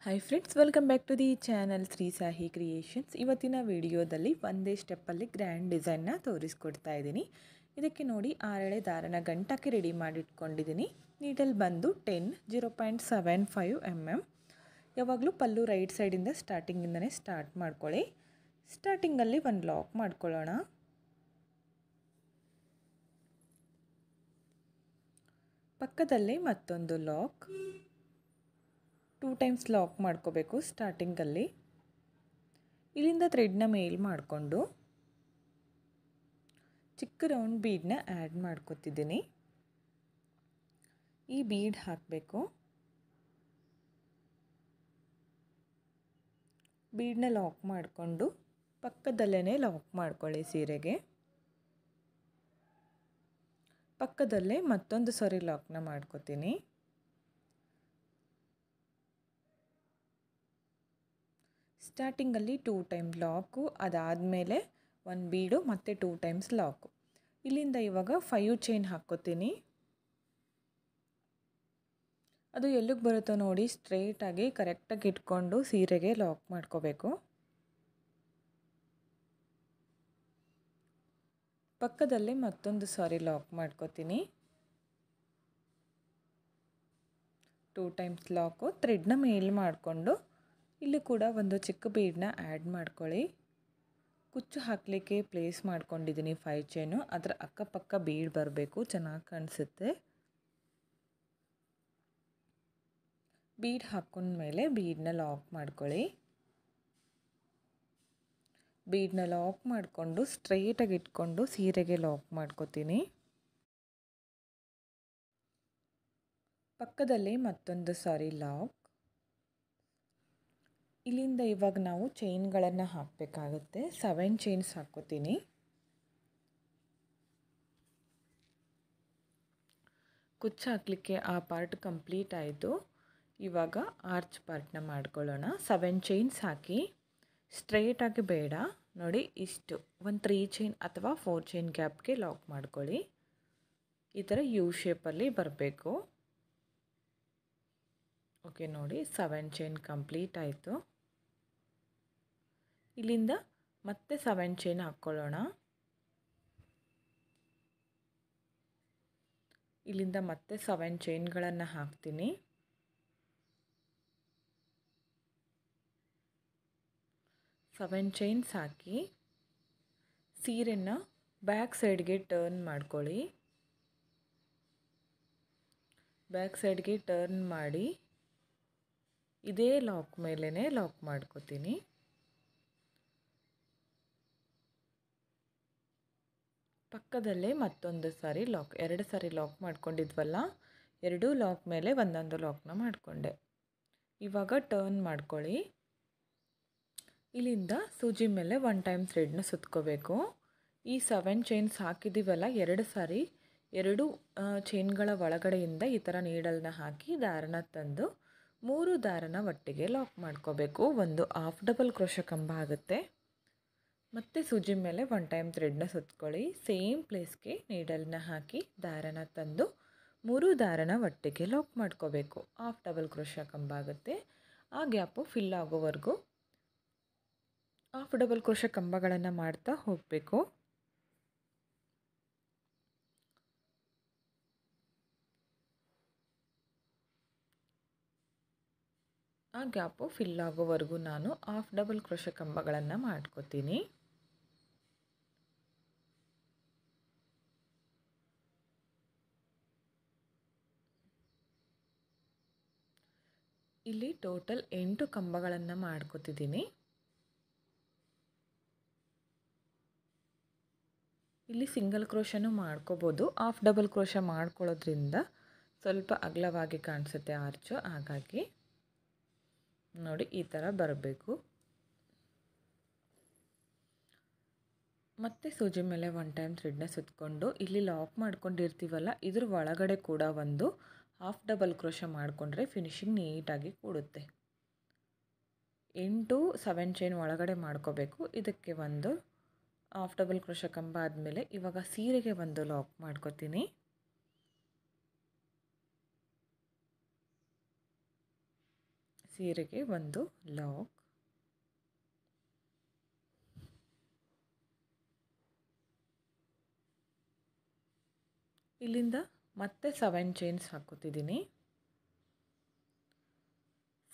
Hi friends, welcome back to the channel Shri Sahi creations. ಇವತ್ತಿನ ವಿಡಿಯೋದಲ್ಲಿ ಒಂದೇ ಸ್ಟೆಪ್ಪಲ್ಲಿ ಗ್ರ್ಯಾಂಡ್ ಡಿಸೈನ್ನ ತೋರಿಸ್ಕೊಡ್ತಾ ಇದ್ದೀನಿ. ಇದಕ್ಕೆ ನೋಡಿ 6 ದಾರನ ಗಂಟಕ್ಕೆ ರೆಡಿ ಮಾಡಿಟ್ಕೊಂಡಿದ್ದೀನಿ. ನೀಡಲ್ ಬಂದು 0.75 mm. ಯಾವಾಗಲೂ ಪಲ್ಲು ರೈಟ್ ಸೈಡಿಂದ ಸ್ಟಾರ್ಟಿಂಗಿಂದನೇ ಸ್ಟಾರ್ಟ್ ಮಾಡ್ಕೊಳ್ಳಿ. ಸ್ಟಾರ್ಟಿಂಗಲ್ಲಿ ಒಂದು ಲಾಕ್ ಮಾಡ್ಕೊಳ್ಳೋಣ. ಪಕ್ಕದಲ್ಲೇ ಮತ್ತೊಂದು ಲಾಕ್, 2 ಟೈಮ್ಸ್ ಲಾಕ್ ಮಾಡ್ಕೋಬೇಕು ಸ್ಟಾರ್ಟಿಂಗಲ್ಲಿ. ಇಲ್ಲಿಂದ ಥ್ರೆಡ್ನ ಮೇಲ್ ಮಾಡಿಕೊಂಡು ಚಿಕ್ಕ ರೌಂಡ್ ಬೀಡನ್ನ ಆ್ಯಡ್ ಮಾಡ್ಕೊತಿದ್ದೀನಿ. ಈ ಬೀಡ್ ಹಾಕಬೇಕು. ಬೀಡನ್ನ ಲಾಕ್ ಮಾಡಿಕೊಂಡು ಪಕ್ಕದಲ್ಲೇ ಲಾಕ್ ಮಾಡ್ಕೊಳ್ಳಿ. ಸೀರೆಗೆ ಪಕ್ಕದಲ್ಲೇ ಮತ್ತೊಂದು ಸರಿ ಲಾಕ್ನ ಮಾಡ್ಕೊತೀನಿ. ಸ್ಟಾರ್ಟಿಂಗಲ್ಲಿ 2 ಟೈಮ್ ಲಾಕು, ಅದಾದಮೇಲೆ 1 ಬೀಡು ಮತ್ತು 2 ಟೈಮ್ಸ್ ಲಾಕು. ಇಲ್ಲಿಂದ ಇವಾಗ 5 ಚೈನ್ ಹಾಕ್ಕೋತೀನಿ. ಅದು ಎಲ್ಲಿಗೆ ಬರುತ್ತೋ ನೋಡಿ ಸ್ಟ್ರೇಟಾಗಿ ಕರೆಕ್ಟಾಗಿ ಇಟ್ಕೊಂಡು ಸೀರೆಗೆ ಲಾಕ್ ಮಾಡ್ಕೋಬೇಕು. ಪಕ್ಕದಲ್ಲೇ ಮತ್ತೊಂದು ಸಾರಿ ಲಾಕ್ ಮಾಡ್ಕೋತೀನಿ. 2 ಟೈಮ್ಸ್ ಲಾಕು, ಥ್ರೆಡ್ನ ಮೇಲ್ ಮಾಡಿಕೊಂಡು ಇಲ್ಲಿ ಕೂಡ ಒಂದು ಚಿಕ್ಕ ಬೀಡನ್ನ ಆ್ಯಡ್ ಮಾಡ್ಕೊಳ್ಳಿ. ಕುಚ್ಚು ಹಾಕಲಿಕ್ಕೆ ಪ್ಲೇಸ್ ಮಾಡ್ಕೊಂಡಿದ್ದೀನಿ 5 ಚೈನು. ಅದರ ಅಕ್ಕಪಕ್ಕ ಬೀಡ್ ಬರಬೇಕು, ಚೆನ್ನಾಗಿ ಕಾಣಿಸುತ್ತೆ. ಬೀಡ್ ಹಾಕೊಂಡ್ಮೇಲೆ ಬೀಡನ್ನ ಲಾಕ್ ಮಾಡ್ಕೊಳ್ಳಿ. ಬೀಡನ್ನ ಲಾಕ್ ಮಾಡಿಕೊಂಡು ಸ್ಟ್ರೈಟಾಗಿ ಇಟ್ಕೊಂಡು ಸೀರೆಗೆ ಲಾಕ್ ಮಾಡ್ಕೋತೀನಿ. ಪಕ್ಕದಲ್ಲಿ ಮತ್ತೊಂದು ಸಾರಿ ಲಾಕ್. ಇಲ್ಲಿಂದ ಇವಾಗ ನಾವು ಚೈನ್ಗಳನ್ನು ಹಾಕಬೇಕಾಗುತ್ತೆ. 7 ಚೈನ್ಸ್ ಹಾಕ್ಕೋತೀನಿ. ಕುಚ್ಚು ಹಾಕಲಿಕ್ಕೆ ಆ ಪಾರ್ಟ್ ಕಂಪ್ಲೀಟ್ ಆಯಿತು. ಇವಾಗ ಆರ್ಚ್ ಪಾರ್ಟ್ನ ಮಾಡ್ಕೊಳ್ಳೋಣ. 7 ಚೈನ್ಸ್ ಹಾಕಿ ಸ್ಟ್ರೈಟಾಗಿ ಬೇಡ ನೋಡಿ, ಇಷ್ಟು ಒಂದು 3 ಚೈನ್ ಅಥವಾ 4 ಚೈನ್ ಗ್ಯಾಪ್ಗೆ ಲಾಕ್ ಮಾಡ್ಕೊಳ್ಳಿ. ಈ ಥರ ಯು ಶೇಪಲ್ಲಿ ಬರಬೇಕು. ಓಕೆ ನೋಡಿ, 7 ಚೈನ್ ಕಂಪ್ಲೀಟ್ ಆಯಿತು. ಇಲ್ಲಿಂದ ಮತ್ತೆ 7 ಚೈನ್ ಹಾಕ್ಕೊಳ್ಳೋಣ. ಇಲ್ಲಿಂದ ಮತ್ತೆ 7 ಚೈನ್ಗಳನ್ನು ಹಾಕ್ತೀನಿ. ಸೆವೆನ್ ಚೈನ್ಸ್ ಹಾಕಿ ಸೀರೆನ ಬ್ಯಾಕ್ ಸೈಡ್ಗೆ ಟರ್ನ್ ಮಾಡ್ಕೊಳ್ಳಿ. ಬ್ಯಾಕ್ ಸೈಡ್ಗೆ ಟರ್ನ್ ಮಾಡಿ ಇದೇ ಲಾಕ್ ಮೇಲೇ ಲಾಕ್ ಮಾಡ್ಕೋತೀನಿ. ಪಕ್ಕದಲ್ಲೇ ಮತ್ತೊಂದು ಸಾರಿ ಲಾಕ್, 2 ಸಾರಿ ಲಾಕ್ ಮಾಡ್ಕೊಂಡಿದ್ವಲ್ಲ, 2 ಲಾಕ್ ಮೇಲೆ ಒಂದೊಂದು ಲಾಕ್ನ ಮಾಡಿಕೊಂಡೆ. ಇವಾಗ ಟರ್ನ್ ಮಾಡ್ಕೊಳ್ಳಿ. ಇಲ್ಲಿಂದ ಸೂಜಿ ಮೇಲೆ 1 ಟೈಮ್ ಥ್ರೆಡ್ನ ಸುತ್ಕೋಬೇಕು. ಈ 7 ಚೈನ್ಸ್ ಹಾಕಿದ್ದೀವಲ್ಲ, 2 ಸಾರಿ 2 ಚೈನ್ಗಳ ಒಳಗಡೆಯಿಂದ ಈ ಥರ ನೀಡಲ್ನ ಹಾಕಿ ದಾರನ ತಂದು 3 ದಾರನ ಒಟ್ಟಿಗೆ ಲಾಕ್ ಮಾಡ್ಕೋಬೇಕು. ಒಂದು ಹಾಫ್ ಡಬಲ್ ಕ್ರೋಶೆ ಕಂಬ ಆಗುತ್ತೆ. ಮತ್ತು ಸೂಜಿ ಮೇಲೆ 1 ಟೈಮ್ ಥ್ರೆಡ್ನ ಸುತ್ಕೊಳ್ಳಿ. ಸೇಮ್ ಪ್ಲೇಸ್ಗೆ ನೀಡಲ್ನ ಹಾಕಿ ದಾರನ ತಂದು 3 ದಾರನ ಒಟ್ಟಿಗೆ ಲಾಕ್ ಮಾಡ್ಕೋಬೇಕು. ಹಾಫ್ ಡಬಲ್ ಕ್ರೋಶೆ ಕಂಬ ಆಗುತ್ತೆ. ಆ ಗ್ಯಾಪು ಫಿಲ್ ಆಗೋವರೆಗೂ ಹಾಫ್ ಡಬಲ್ ಕ್ರೋಶೆ ಕಂಬಗಳನ್ನು ಮಾಡ್ತಾ ಹೋಗಬೇಕು. ಆ ಗ್ಯಾಪು ಫಿಲ್ ಆಗೋವರೆಗೂ ನಾನು ಹಾಫ್ ಡಬಲ್ ಕ್ರೋಶೆ ಕಂಬಗಳನ್ನು ಮಾಡ್ಕೋತೀನಿ. ಇಲ್ಲಿ ಟೋಟಲ್ 8 ಕಂಬಗಳನ್ನು ಮಾಡ್ಕೋತಿದ್ದೀನಿ. ಇಲ್ಲಿ ಸಿಂಗಲ್ ಕ್ರೋಶನೂ ಮಾಡ್ಕೋಬೋದು. ಹಾಫ್ ಡಬಲ್ ಕ್ರೋಶೆ ಮಾಡ್ಕೊಳ್ಳೋದ್ರಿಂದ ಸ್ವಲ್ಪ ಅಗಲವಾಗಿ ಕಾಣಿಸುತ್ತೆ ಆರ್ಚು. ಹಾಗಾಗಿ ನೋಡಿ ಈ ಥರ ಬರಬೇಕು. ಮತ್ತು ಸೂಜಿ ಮೇಲೆ 1 ಟೈಮ್ ಥ್ರೆಡ್ನ ಸುತ್ತಕೊಂಡು ಇಲ್ಲಿ ಲಾಕ್ ಮಾಡ್ಕೊಂಡಿರ್ತೀವಲ್ಲ, ಇದ್ರ ಒಳಗಡೆ ಕೂಡ ಒಂದು ಹಾಫ್ ಡಬಲ್ ಕ್ರೋಶೆ ಮಾಡಿಕೊಂಡ್ರೆ ಫಿನಿಶಿಂಗ್ ನೀಟಾಗಿ ಕೂಡುತ್ತೆ. 8 7 ಚೈನ್ ಒಳಗಡೆ ಮಾಡ್ಕೋಬೇಕು. ಇದಕ್ಕೆ ಒಂದು ಹಾಫ್ ಡಬಲ್ ಕ್ರೋಶೆ ಕಂಬ ಆದಮೇಲೆ ಇವಾಗ ಸೀರೆಗೆ ಒಂದು ಲಾಕ್ ಮಾಡ್ಕೋತೀನಿ. ಸೀರೆಗೆ ಒಂದು ಲಾಕ್, ಇಲ್ಲಿಂದ ಮತ್ತೆ 7 ಚೈನ್ಸ್ ಹಾಕೋತಿದ್ದೀನಿ.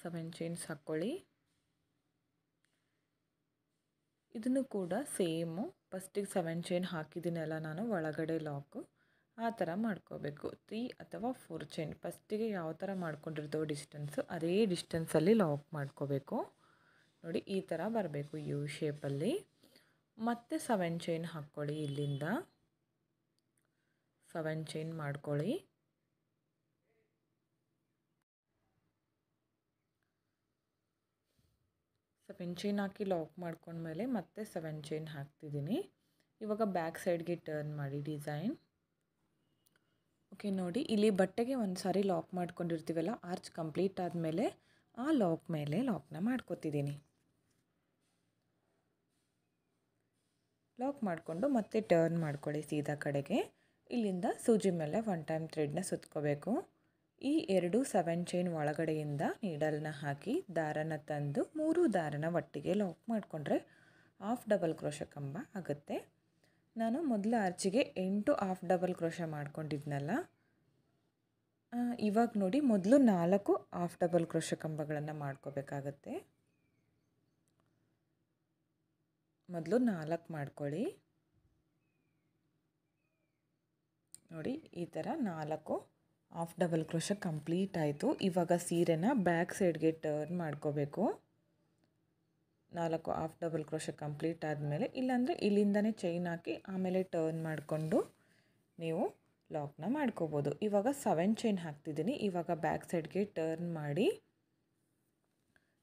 7 ಚೈನ್ಸ್ ಹಾಕ್ಕೊಳ್ಳಿ. ಇದನ್ನು ಕೂಡ ಸೇಮು ಫಸ್ಟಿಗೆ 7 ಚೈನ್ ಹಾಕಿದ್ದೀನಲ್ಲ ನಾನು ಒಳಗಡೆ ಲಾಕು, ಆ ಥರ ಮಾಡ್ಕೋಬೇಕು. 3 ಅಥವಾ 4 ಚೈನ್ ಫಸ್ಟಿಗೆ ಯಾವ ಥರ ಮಾಡ್ಕೊಂಡಿರ್ತೀವೋ ಡಿಸ್ಟೆನ್ಸು ಅದೇ ಡಿಸ್ಟೆನ್ಸಲ್ಲಿ ಲಾಕ್ ಮಾಡ್ಕೋಬೇಕು. ನೋಡಿ ಈ ಥರ ಬರಬೇಕು ಯು ಶೇಪಲ್ಲಿ. ಮತ್ತೆ 7 ಚೈನ್ ಹಾಕ್ಕೊಳ್ಳಿ. ಇಲ್ಲಿಂದ 7 ಚೈನ್ ಮಾಡ್ಕೊಳ್ಳಿ. ಸೆವೆನ್ ಚೈನ್ ಹಾಕಿ ಲಾಕ್ ಮಾಡ್ಕೊಂಡ್ಮೇಲೆ ಮತ್ತೆ 7 ಚೈನ್ ಹಾಕ್ತಿದ್ದೀನಿ. ಇವಾಗ ಬ್ಯಾಕ್ ಸೈಡ್ಗೆ ಟರ್ನ್ ಮಾಡಿ ಡಿಸೈನ್. ಓಕೆ ನೋಡಿ, ಇಲ್ಲಿ ಬಟ್ಟೆಗೆ ಒಂದು ಸಾರಿ ಲಾಕ್ ಮಾಡ್ಕೊಂಡಿರ್ತೀವಲ್ಲ, ಆರ್ಚ್ ಕಂಪ್ಲೀಟ್ ಆದಮೇಲೆ ಆ ಲಾಕ್ ಮೇಲೆ ಲಾಕ್ನ ಮಾಡ್ಕೊತಿದ್ದೀನಿ. ಲಾಕ್ ಮಾಡಿಕೊಂಡು ಮತ್ತೆ ಟರ್ನ್ ಮಾಡ್ಕೊಳ್ಳಿ ಸೀದಾ ಕಡೆಗೆ. ಇಲ್ಲಿಂದ ಸೂಜಿ ಮೇಲೆ 1 ಟೈಮ್ ಥ್ರೆಡ್ನ ಸುತ್ಕೋಬೇಕು. ಈ 2 7 ಚೈನ್ ಒಳಗಡೆಯಿಂದ ನೀಡಲ್ನ ಹಾಕಿ ದಾರನ ತಂದು 3 ದಾರನ ಒಟ್ಟಿಗೆ ಲಾಕ್ ಮಾಡಿಕೊಂಡ್ರೆ ಹಾಫ್ ಡಬಲ್ ಕ್ರೋಶೆ ಕಂಬ ಆಗುತ್ತೆ. ನಾನು ಮೊದಲ ಆರ್ಚಿಗೆ 8 ಹಾಫ್ ಡಬಲ್ ಕ್ರೋಶೆ ಮಾಡ್ಕೊಂಡಿದ್ನಲ್ಲ, ಇವಾಗ ನೋಡಿ ಮೊದಲು 4 ಹಾಫ್ ಡಬಲ್ ಕ್ರೋಶೆ ಕಂಬಗಳನ್ನು ಮಾಡ್ಕೋಬೇಕಾಗತ್ತೆ. ಮೊದಲು 4 ಮಾಡ್ಕೊಳ್ಳಿ. ನೋಡಿ ಈ ಥರ 4 ಹಾಫ್ ಡಬಲ್ ಕ್ರೋಶೆ ಕಂಪ್ಲೀಟ್ ಆಯಿತು. ಇವಾಗ ಸೀರೆನ ಬ್ಯಾಕ್ ಸೈಡ್ಗೆ ಟರ್ನ್ ಮಾಡ್ಕೋಬೇಕು. 4 ಹಾಫ್ ಡಬಲ್ ಕ್ರೋಶೆ ಕಂಪ್ಲೀಟ್ ಆದಮೇಲೆ, ಇಲ್ಲಾಂದರೆ ಇಲ್ಲಿಂದನೇ ಚೈನ್ ಹಾಕಿ ಆಮೇಲೆ ಟರ್ನ್ ಮಾಡಿಕೊಂಡು ನೀವು ಲಾಕ್ನ ಮಾಡ್ಕೋಬೋದು. ಇವಾಗ 7 ಚೈನ್ ಹಾಕ್ತಿದ್ದೀನಿ. ಇವಾಗ ಬ್ಯಾಕ್ ಸೈಡ್ಗೆ ಟರ್ನ್ ಮಾಡಿ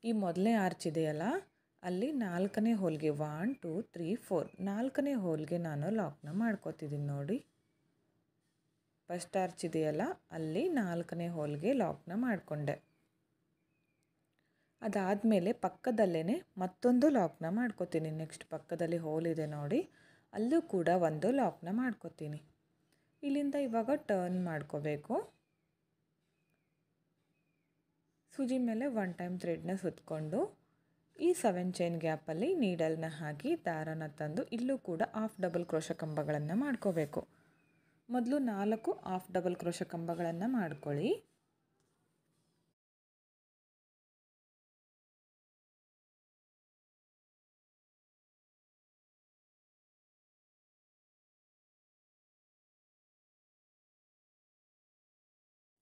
ಈ ಮೊದಲನೇ ಆರ್ಚ್ ಇದೆಯಲ್ಲ ಅಲ್ಲಿ 4ನೇ ಹೋಲ್ಗೆ 1 2 3 4 4ನೇ ಹೋಲ್ಗೆ ನಾನು ಲಾಕ್ನ ಮಾಡ್ಕೋತಿದ್ದೀನಿ. ನೋಡಿ ಫಸ್ಟ್ ಆರ್ಚ್ ಇದೆಯಲ್ಲ ಅಲ್ಲಿ 4ನೇ ಹೋಲ್ಗೆ ಲಾಕ್ನ ಮಾಡಿಕೊಂಡೆ. ಅದಾದಮೇಲೆ ಪಕ್ಕದಲ್ಲೇ ಮತ್ತೊಂದು ಲಾಕ್ನ ಮಾಡ್ಕೋತೀನಿ. ನೆಕ್ಸ್ಟ್ ಪಕ್ಕದಲ್ಲಿ ಹೋಲ್ ಇದೆ ನೋಡಿ, ಅಲ್ಲೂ ಕೂಡ ಒಂದು ಲಾಕ್ನ ಮಾಡ್ಕೋತೀನಿ. ಇಲ್ಲಿಂದ ಇವಾಗ ಟರ್ನ್ ಮಾಡ್ಕೋಬೇಕು. ಸೂಜಿ ಮೇಲೆ 1 ಟೈಮ್ ಥ್ರೆಡ್ನ ಸುತ್ತಕೊಂಡು ಈ 7 ಚೈನ್ ಗ್ಯಾಪಲ್ಲಿ ನೀಡಲ್ನ ಹಾಕಿ ದಾರನ ತಂದು ಇಲ್ಲೂ ಕೂಡ ಹಾಫ್ ಡಬಲ್ ಕ್ರೋಶೆ ಕಂಬಗಳನ್ನು ಮಾಡ್ಕೋಬೇಕು. ಮೊದಲು 4 ಹಾಫ್ ಡಬಲ್ ಕ್ರೋಶೆ ಕಂಬಗಳನ್ನು ಮಾಡ್ಕೊಳ್ಳಿ.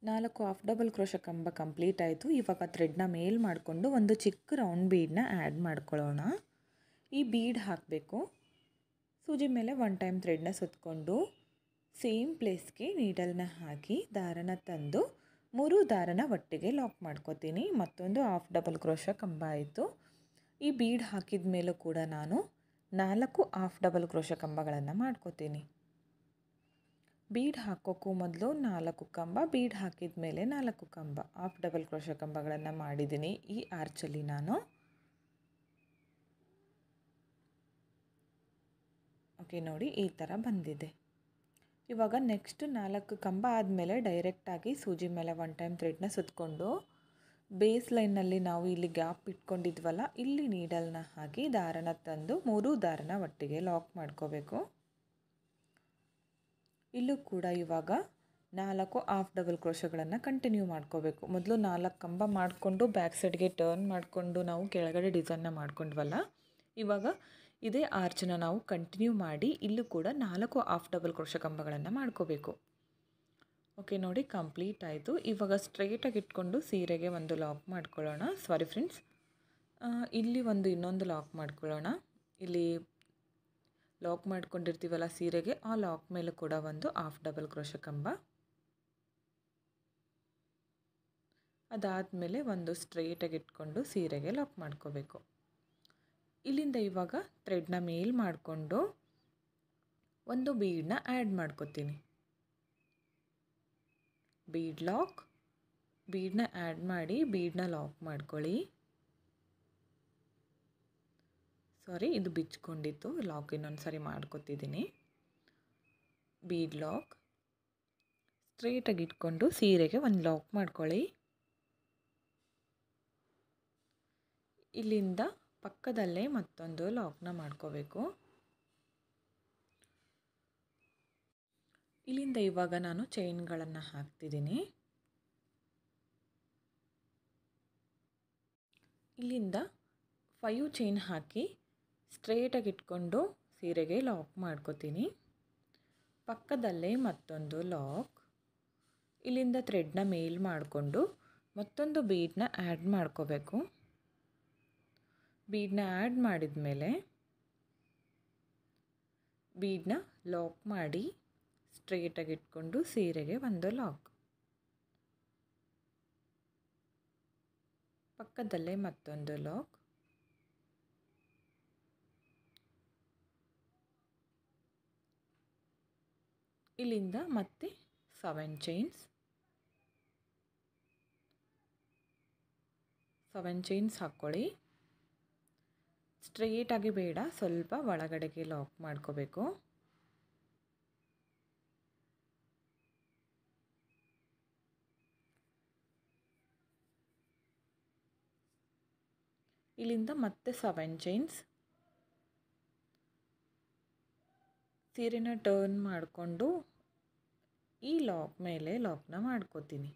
ನಾಲ್ಕು ಹಾಫ್ ಡಬಲ್ ಕ್ರೋಶೆ ಕಂಬ ಕಂಪ್ಲೀಟ್ ಆಯಿತು. ಇವಾಗ ಥ್ರೆಡ್ನ ಮೇಲ್ ಮಾಡಿಕೊಂಡು ಒಂದು ಚಿಕ್ಕ ರೌಂಡ್ ಬೀಡನ್ನ ಆ್ಯಡ್ ಮಾಡ್ಕೊಳ್ಳೋಣ. ಈ ಬೀಡ್ ಹಾಕಬೇಕು. ಸೂಜಿ ಮೇಲೆ 1 ಟೈಮ್ ಥ್ರೆಡ್ನ ಸುತ್ತಕೊಂಡು ಸೇಮ್ ಪ್ಲೇಸ್ಗೆ ನೀಡಲ್ನ ಹಾಕಿ ದಾರನ ತಂದು 3 ದಾರನ ಒಟ್ಟಿಗೆ ಲಾಕ್ ಮಾಡ್ಕೋತೀನಿ. ಮತ್ತೊಂದು ಹಾಫ್ ಡಬಲ್ ಕ್ರೋಶೆ ಕಂಬ ಆಯಿತು. ಈ ಬೀಡ್ ಹಾಕಿದ ಮೇಲೂ ಕೂಡ ನಾನು 4 ಹಾಫ್ ಡಬಲ್ ಕ್ರೋಶೆ ಕಂಬಗಳನ್ನು ಮಾಡ್ಕೋತೀನಿ. ಬೀಡ್ ಹಾಕೋಕ್ಕೂ ಮೊದಲು 4 ಕಂಬ, ಬೀಡ್ ಹಾಕಿದ ಮೇಲೆ 4 ಕಂಬ ಹಾಫ್ ಡಬಲ್ ಕ್ರೋಶೆ ಕಂಬಗಳನ್ನು ಮಾಡಿದ್ದೀನಿ ಈ ಆರ್ಚಲ್ಲಿ ನಾನು. ಓಕೆ ನೋಡಿ ಈ ಥರ ಬಂದಿದೆ. ಇವಾಗ ನೆಕ್ಸ್ಟ್ 4 ಕಂಬ ಆದಮೇಲೆ ಡೈರೆಕ್ಟಾಗಿ ಸೂಜಿ ಮೇಲೆ 1 ಟೈಮ್ ಥ್ರೆಡ್ನ ಸುತ್ತಕೊಂಡು ಬೇಸ್ ಲೈನಲ್ಲಿ ನಾವು ಇಲ್ಲಿ ಗ್ಯಾಪ್ ಇಟ್ಕೊಂಡಿದ್ವಲ್ಲ ಇಲ್ಲಿ ನೀಡಲ್ನ ಹಾಕಿ ದಾರನ ತಂದು 3 ದಾರನ ಒಟ್ಟಿಗೆ ಲಾಕ್ ಮಾಡ್ಕೋಬೇಕು. ಇಲ್ಲೂ ಕೂಡ ಇವಾಗ 4 ಹಾಫ್ ಡಬಲ್ ಕ್ರೋಶೆಗಳನ್ನು ಕಂಟಿನ್ಯೂ ಮಾಡ್ಕೋಬೇಕು. ಮೊದಲು 4 ಕಂಬ ಮಾಡಿಕೊಂಡು ಬ್ಯಾಕ್ ಸೈಡ್ಗೆ ಟರ್ನ್ ಮಾಡಿಕೊಂಡು ನಾವು ಕೆಳಗಡೆ ಡಿಸೈನ್ನ ಮಾಡ್ಕೊಂಡ್ವಲ್ಲ, ಇವಾಗ ಇದೇ ಆರ್ಚನ್ನ ನಾವು ಕಂಟಿನ್ಯೂ ಮಾಡಿ ಇಲ್ಲೂ ಕೂಡ 4 ಹಾಫ್ ಡಬಲ್ ಕ್ರೋಶೆ ಕಂಬಗಳನ್ನು ಮಾಡ್ಕೋಬೇಕು. ಓಕೆ ನೋಡಿ ಕಂಪ್ಲೀಟ್ ಆಯಿತು. ಇವಾಗ ಸ್ಟ್ರೈಟಾಗಿ ಇಟ್ಕೊಂಡು ಸೀರೆಗೆ ಒಂದು ಲಾಕ್ ಮಾಡ್ಕೊಳ್ಳೋಣ. ಸಾರಿ ಫ್ರೆಂಡ್ಸ್, ಇಲ್ಲಿ ಇನ್ನೊಂದು ಲಾಕ್ ಮಾಡ್ಕೊಳ್ಳೋಣ. ಇಲ್ಲಿ ಲಾಕ್ ಮಾಡ್ಕೊಂಡಿರ್ತೀವಲ್ಲ ಸೀರೆಗೆ, ಆ ಲಾಕ್ ಮೇಲೆ ಕೂಡ ಒಂದು ಹಾಫ್ ಡಬಲ್ ಕ್ರೋಶೆ ಕಂಬ. ಅದಾದಮೇಲೆ ಒಂದು ಸ್ಟ್ರೈಟಾಗಿ ಇಟ್ಕೊಂಡು ಸೀರೆಗೆ ಲಾಕ್ ಮಾಡ್ಕೋಬೇಕು. ಇಲ್ಲಿಂದ ಇವಾಗ ಥ್ರೆಡ್ನ ಮೇಲ್ ಮಾಡಿಕೊಂಡು ಒಂದು ಬೀಡನ್ನ ಆ್ಯಡ್ ಮಾಡ್ಕೋತೀನಿ. ಬೀಡ್ ಲಾಕ್, ಬೀಡನ್ನ ಆ್ಯಡ್ ಮಾಡಿ ಬೀಡನ್ನ ಲಾಕ್ ಮಾಡ್ಕೊಳ್ಳಿ. ಸಾರಿ, ಇದು ಬಿಚ್ಕೊಂಡಿತ್ತು, ಲಾಕ್ ಇನ್ನೊಂದು ಸಾರಿ ಮಾಡ್ಕೊತಿದ್ದೀನಿ. ಬೀಡ್ ಲಾಕ್ ಸ್ಟ್ರೈಟಾಗಿ ಇಟ್ಕೊಂಡು ಸೀರೆಗೆ ಒಂದು ಲಾಕ್ ಮಾಡ್ಕೊಳ್ಳಿ. ಇಲ್ಲಿಂದ ಪಕ್ಕದಲ್ಲೇ ಮತ್ತೊಂದು ಲಾಕ್ನ ಮಾಡ್ಕೋಬೇಕು. ಇಲ್ಲಿಂದ ಇವಾಗ ನಾನು ಚೈನ್ಗಳನ್ನು ಹಾಕ್ತಿದ್ದೀನಿ. ಇಲ್ಲಿಂದ 5 ಚೈನ್ ಹಾಕಿ ಸ್ಟ್ರೇಟಾಗಿ ಇಟ್ಕೊಂಡು ಸೀರೆಗೆ ಲಾಕ್ ಮಾಡ್ಕೋತೀನಿ. ಪಕ್ಕದಲ್ಲೇ ಮತ್ತೊಂದು ಲಾಕ್. ಇಲ್ಲಿಂದ ಥ್ರೆಡ್ನ ಮೇಲ್ ಮಾಡಿಕೊಂಡು ಮತ್ತೊಂದು ಬೀಡನ್ನ ಆ್ಯಡ್ ಮಾಡ್ಕೋಬೇಕು. ಬೀಡನ್ನ ಆ್ಯಡ್ ಮಾಡಿದ ಮೇಲೆ ಬೀಡನ್ನ ಲಾಕ್ ಮಾಡಿ ಸ್ಟ್ರೇಟಾಗಿ ಇಟ್ಕೊಂಡು ಸೀರೆಗೆ ಒಂದು ಲಾಕ್. ಪಕ್ಕದಲ್ಲೇ ಮತ್ತೊಂದು ಲಾಕ್. ಇಲ್ಲಿಂದ ಮತ್ತೆ 7 ಚೈನ್ಸ್. 7 ಚೈನ್ಸ್ ಹಾಕ್ಕೊಳ್ಳಿ. ಸ್ಟ್ರೇಟಾಗಿ ಬೇಡ, ಸ್ವಲ್ಪ ಒಳಗಡೆಗೆ ಲಾಕ್ ಮಾಡ್ಕೋಬೇಕು. ಇಲ್ಲಿಂದ ಮತ್ತೆ 7 ಚೈನ್ಸ್. ಸೀರೆನ ಟರ್ನ್ ಮಾಡಿಕೊಂಡು ಈ ಲಾಕ್ ಮೇಲೆ ಲಾಕ್ನ ಮಾಡ್ಕೋತೀನಿ.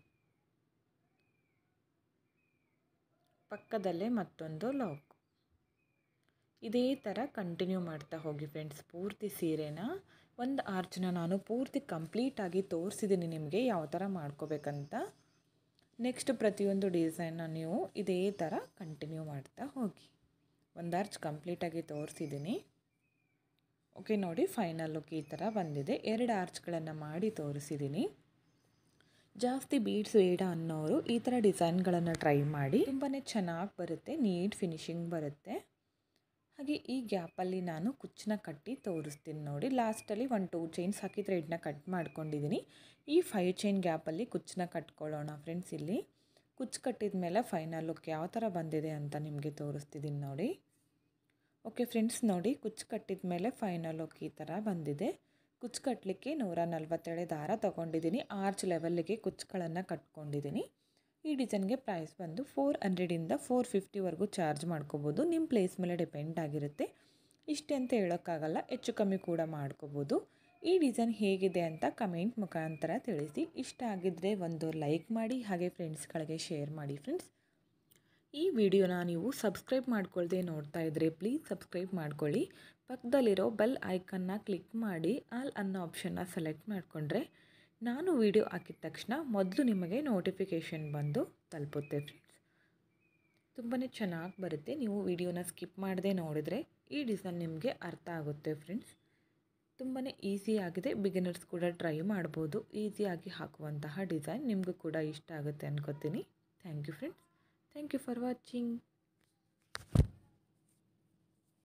ಪಕ್ಕದಲ್ಲೇ ಮತ್ತೊಂದು ಲಾಕ್. ಇದೇ ಥರ ಕಂಟಿನ್ಯೂ ಮಾಡ್ತಾ ಹೋಗಿ ಫ್ರೆಂಡ್ಸ್. ಪೂರ್ತಿ ಸೀರೆನ ಒಂದು ಆರ್ಚನ್ನ ನಾನು ಪೂರ್ತಿ ಕಂಪ್ಲೀಟಾಗಿ ತೋರಿಸಿದ್ದೀನಿ ನಿಮಗೆ ಯಾವ ಥರ ಮಾಡ್ಕೋಬೇಕಂತ. ನೆಕ್ಸ್ಟ್ ಪ್ರತಿಯೊಂದು ಡಿಸೈನ್ನ ನೀವು ಇದೇ ಥರ ಕಂಟಿನ್ಯೂ ಮಾಡ್ತಾ ಹೋಗಿ. ಒಂದು ಆರ್ಚ್ ಕಂಪ್ಲೀಟಾಗಿ ತೋರಿಸಿದ್ದೀನಿ. ಓಕೆ, ನೋಡಿ ಫೈನಲ್ ಲುಕ್ ಈ ಥರ ಬಂದಿದೆ. 2 ಆರ್ಚ್ಗಳನ್ನು ಮಾಡಿ ತೋರಿಸಿದ್ದೀನಿ. ಜಾಸ್ತಿ ಬೀಡ್ಸ್ ಬೇಡ ಅನ್ನೋರು ಈ ಥರ ಡಿಸೈನ್ಗಳನ್ನು ಟ್ರೈ ಮಾಡಿ. ತುಂಬಾ ಚೆನ್ನಾಗಿ ಬರುತ್ತೆ, ನೀಟ್ ಫಿನಿಶಿಂಗ್ ಬರುತ್ತೆ. ಹಾಗೆ ಈ ಗ್ಯಾಪಲ್ಲಿ ನಾನು ಕುಚ್ಚನ್ನ ಕಟ್ಟಿ ತೋರಿಸ್ತೀನಿ ನೋಡಿ. ಲಾಸ್ಟಲ್ಲಿ 1-2 ಚೈನ್ಸ್ ಹಾಕಿ ಥ್ರೆಡ್ನ ಕಟ್ ಮಾಡ್ಕೊಂಡಿದ್ದೀನಿ. ಈ 5 ಚೈನ್ ಗ್ಯಾಪಲ್ಲಿ ಕುಚ್ಚನ್ನ ಕಟ್ಕೊಳ್ಳೋಣ ಫ್ರೆಂಡ್ಸ್. ಇಲ್ಲಿ ಕುಚ್ಚು ಕಟ್ಟಿದ ಮೇಲೆ ಫೈನಲ್ ಲುಕ್ ಯಾವ ಥರ ಬಂದಿದೆ ಅಂತ ನಿಮಗೆ ತೋರಿಸ್ತಿದ್ದೀನಿ ನೋಡಿ. ಓಕೆ ಫ್ರೆಂಡ್ಸ್, ನೋಡಿ ಕುಚ್ಚು ಕಟ್ಟಿದ ಮೇಲೆ ಫೈನಲ್ ಲುಕ್ ಈ ಥರ ಬಂದಿದೆ. ಕುಚ್ಚು ಕಟ್ಟಲಿಕ್ಕೆ 147 ದಾರ ತೊಗೊಂಡಿದ್ದೀನಿ. ಆರ್ಚ್ ಲೆವೆಲ್ಲಿಗೆ ಕುಚ್ಚುಗಳನ್ನು ಕಟ್ಕೊಂಡಿದ್ದೀನಿ. ಈ ಡಿಸೈನ್ಗೆ ಪ್ರೈಸ್ ಬಂದು 400ಇಂದ 450ವರೆಗೂ ಚಾರ್ಜ್ ಮಾಡ್ಕೋಬೋದು. ನಿಮ್ಮ ಪ್ಲೇಸ್ ಮೇಲೆ ಡಿಪೆಂಡ್ ಆಗಿರುತ್ತೆ. ಇಷ್ಟೇ ಅಂತ ಹೇಳೋಕ್ಕಾಗಲ್ಲ, ಹೆಚ್ಚು ಕಮ್ಮಿ ಕೂಡ ಮಾಡ್ಕೋಬೋದು. ಈ ಡಿಸೈನ್ ಹೇಗಿದೆ ಅಂತ ಕಮೆಂಟ್ ಮುಖಾಂತರ ತಿಳಿಸಿ. ಇಷ್ಟ ಆಗಿದ್ದರೆ ಒಂದು ಲೈಕ್ ಮಾಡಿ, ಹಾಗೆ ಫ್ರೆಂಡ್ಸ್ಗಳಿಗೆ ಶೇರ್ ಮಾಡಿ ಫ್ರೆಂಡ್ಸ್. ಈ ವಿಡಿಯೋನ ನೀವು ಸಬ್ಸ್ಕ್ರೈಬ್ ಮಾಡ್ಕೊಳ್ದೆ ನೋಡ್ತಾ ಇದ್ದರೆ ಪ್ಲೀಸ್ ಸಬ್ಸ್ಕ್ರೈಬ್ ಮಾಡ್ಕೊಳ್ಳಿ. ಪಕ್ಕದಲ್ಲಿರೋ ಬೆಲ್ ಐಕನ್ನ ಕ್ಲಿಕ್ ಮಾಡಿ ಆಲ್ ಅನ್ನೋ ಆಪ್ಷನ್ನ ಸೆಲೆಕ್ಟ್ ಮಾಡಿಕೊಂಡ್ರೆ ನಾನು ವಿಡಿಯೋ ಹಾಕಿದ ತಕ್ಷಣ ಮೊದಲು ನಿಮಗೆ ನೋಟಿಫಿಕೇಷನ್ ಬಂದು ತಲುಪುತ್ತೆ ಫ್ರೆಂಡ್ಸ್. ತುಂಬಾ ಚೆನ್ನಾಗಿ ಬರುತ್ತೆ. ನೀವು ವಿಡಿಯೋನ ಸ್ಕಿಪ್ ಮಾಡದೆ ನೋಡಿದರೆ ಈ ಡಿಸೈನ್ ನಿಮಗೆ ಅರ್ಥ ಆಗುತ್ತೆ ಫ್ರೆಂಡ್ಸ್. ತುಂಬಾ ಈಸಿ ಆಗಿದೆ, ಬಿಗಿನರ್ಸ್ ಕೂಡ ಟ್ರೈ ಮಾಡ್ಬೋದು. ಈಸಿಯಾಗಿ ಹಾಕುವಂತಹ ಡಿಸೈನ್ ನಿಮಗೂ ಕೂಡ ಇಷ್ಟ ಆಗುತ್ತೆ ಅನ್ಕೋತೀನಿ. Thank you friends. Thank you for watching.